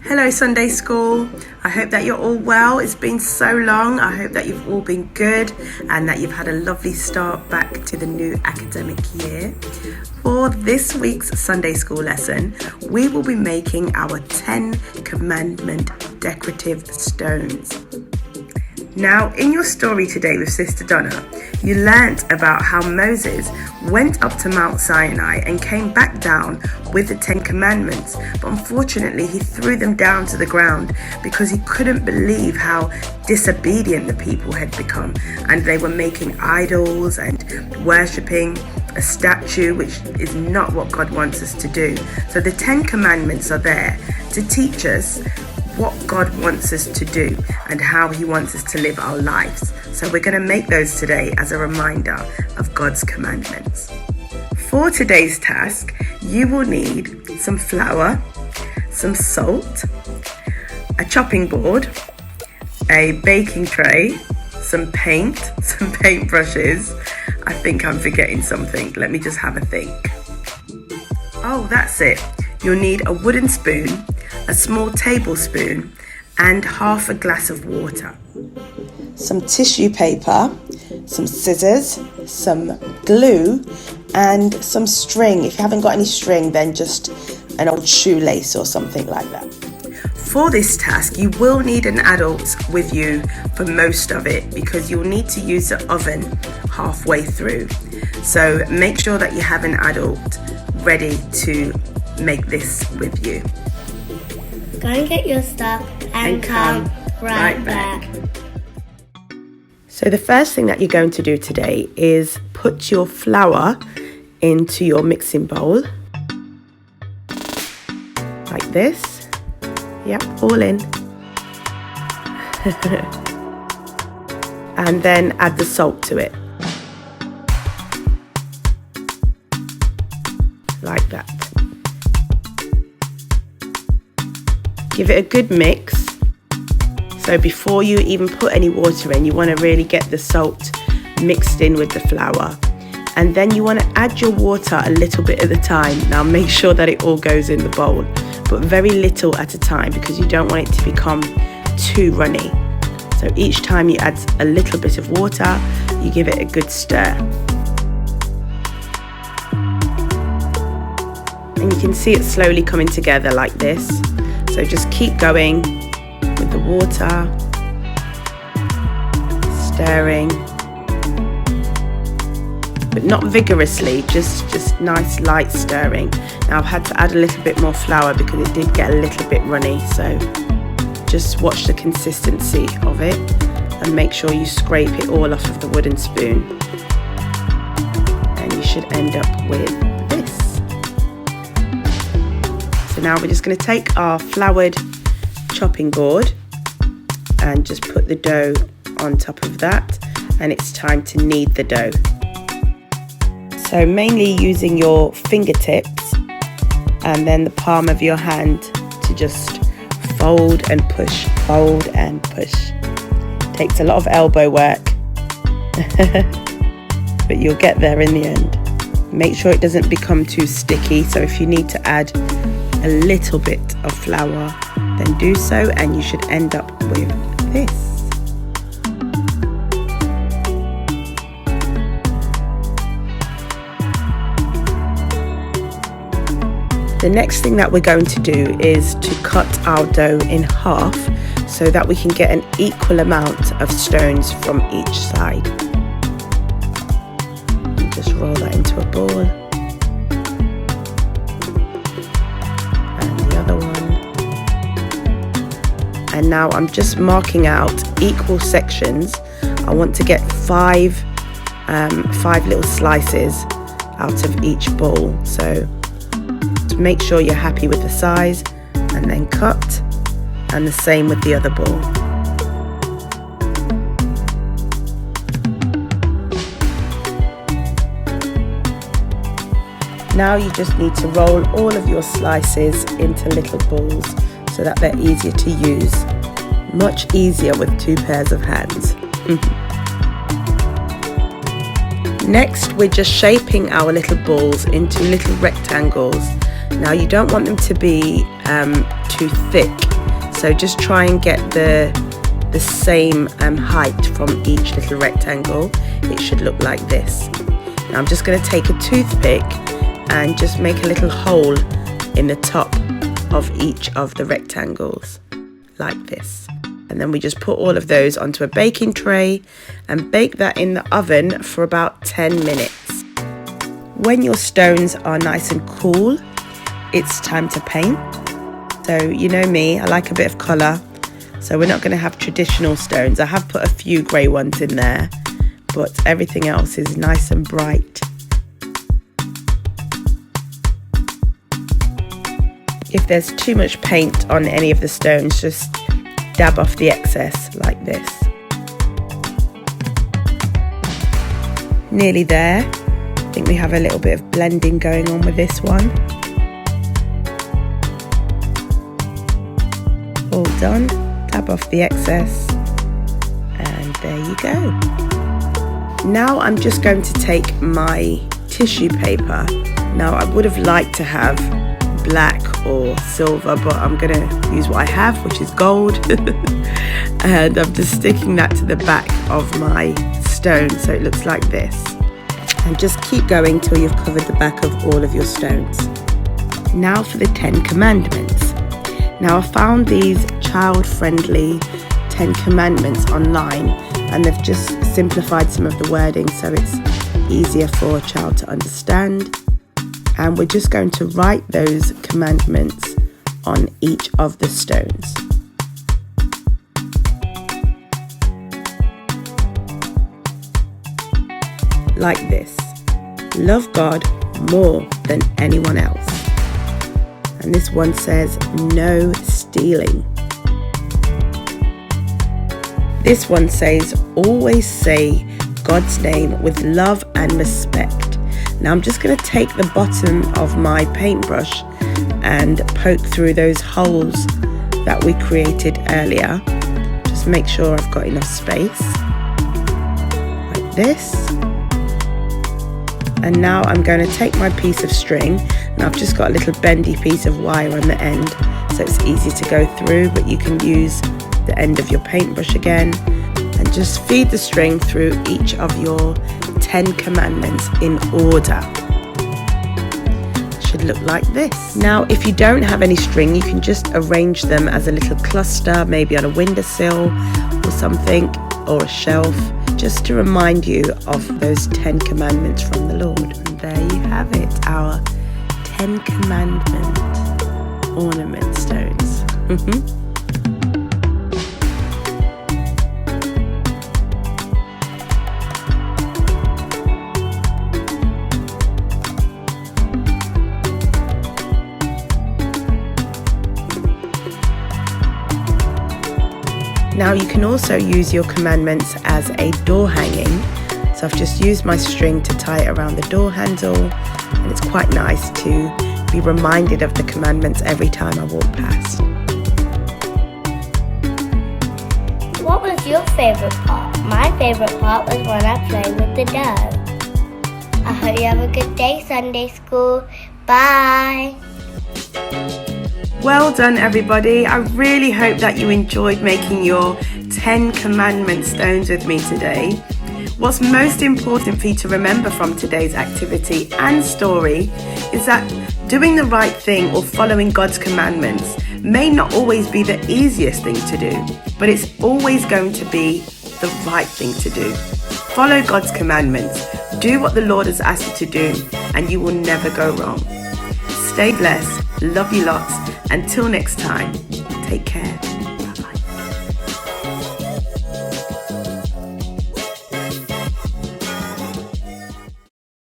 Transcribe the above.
Hello Sunday School, I hope that you're all well. It's been so long. I hope that you've all been good and that you've had a lovely start back to the new academic year. For this week's Sunday School lesson, we will be making our 10 Commandment decorative stones. Now, in your story today with Sister Donna, you learnt about how Moses went up to Mount Sinai and came back down with the 10 Commandments, but unfortunately he threw them down to the ground because he couldn't believe how disobedient the people had become, and they were making idols and worshipping a statue, which is not what God wants us to do. So the 10 Commandments are there to teach us what God wants us to do and how he wants us to live our lives. So we're going to make those today as a reminder of God's commandments. For today's task, you will need some flour, some salt, a chopping board, a baking tray, some paint, some paintbrushes. I think I'm forgetting something. Let me just have a think. Oh, that's it. You'll need a wooden spoon, a small tablespoon, and half a glass of water. Some tissue paper, some scissors, some glue, and some string. If you haven't got any string, then just an old shoelace or something like that. For this task, you will need an adult with you for most of it because you'll need to use the oven halfway through. So make sure that you have an adult ready to make this with you. Go and get your stuff and come right back. So the first thing that you're going to do today is put your flour into your mixing bowl. Like this. Yep, all in. And then add the salt to it. Like that. Give it a good mix. So before you even put any water in, you want to really get the salt mixed in with the flour. And then you want to add your water a little bit at a time. Now make sure that it all goes in the bowl, but very little at a time because you don't want it to become too runny. So each time you add a little bit of water, you give it a good stir. And you can see it slowly coming together like this. So just keep going with the water, stirring, but not vigorously, just nice light stirring. Now I've had to add a little bit more flour because it did get a little bit runny, so just watch the consistency of it and make sure you scrape it all off of the wooden spoon, and you should end up with this. So now we're just going to take our floured chopping board and just put the dough on top of that, and it's time to knead the dough. So mainly using your fingertips and then the palm of your hand to just fold and push, fold and push. Takes a lot of elbow work, but you'll get there in the end. Make sure it doesn't become too sticky, so if you need to add a little bit of flour, then do so, and you should end up with this. The next thing that we're going to do is to cut our dough in half so that we can get an equal amount of stones from each side. And just roll that into a ball. And the other one. And now I'm just marking out equal sections. I want to get five little slices out of each ball. So make sure you're happy with the size and then cut, and the same with the other ball. Now you just need to roll all of your slices into little balls so that they're easier to use. Much easier with two pairs of hands. Next, we're just shaping our little balls into little rectangles. Now you don't want them to be too thick, so just try and get the same height from each little rectangle. It should look like this. Now I'm just going to take a toothpick and just make a little hole in the top of each of the rectangles like this. And then we just put all of those onto a baking tray and bake that in the oven for about 10 minutes. When your stones are nice and cool, it's time to paint. So you know me, I like a bit of colour, so we're not going to have traditional stones. I have put a few grey ones in there, but everything else is nice and bright. If there's too much paint on any of the stones, just dab off the excess like this. Nearly there. I think we have a little bit of blending going on with this one. All done. Dab off the excess, and there you go. Now I'm just going to take my tissue paper. Now I would have liked to have black or silver, but I'm going to use what I have, which is gold. And I'm just sticking that to the back of my stone so it looks like this. And just keep going till you've covered the back of all of your stones. Now for the 10 Commandments. Now I found these child-friendly 10 Commandments online, and they've just simplified some of the wording so it's easier for a child to understand. And we're just going to write those commandments on each of the stones. Like this. Love God more than anyone else. And this one says, no stealing. This one says, always say God's name with love and respect. Now I'm just going to take the bottom of my paintbrush and poke through those holes that we created earlier. Just make sure I've got enough space. Like this. And now I'm going to take my piece of string. Now I've just got a little bendy piece of wire on the end, so it's easy to go through, but you can use the end of your paintbrush again and just feed the string through each of your 10 commandments in order. It should look like this. Now if you don't have any string, you can just arrange them as a little cluster, maybe on a windowsill or something, or a shelf, just to remind you of those 10 commandments from the Lord. And there you have it, our 10 commandment ornament stones. Now you can also use your commandments as a door hanging. So I've just used my string to tie it around the door handle, and it's quite nice to be reminded of the commandments every time I walk past. What was your favourite part? My favourite part was when I played with the dough. I hope you have a good day, Sunday School. Bye. Well done, everybody. I really hope that you enjoyed making your 10 commandment stones with me today. What's most important for you to remember from today's activity and story is that doing the right thing or following God's commandments may not always be the easiest thing to do, but it's always going to be the right thing to do. Follow God's commandments. Do what the Lord has asked you to do, and you will never go wrong. Stay blessed. Love you lots. Until next time, take care.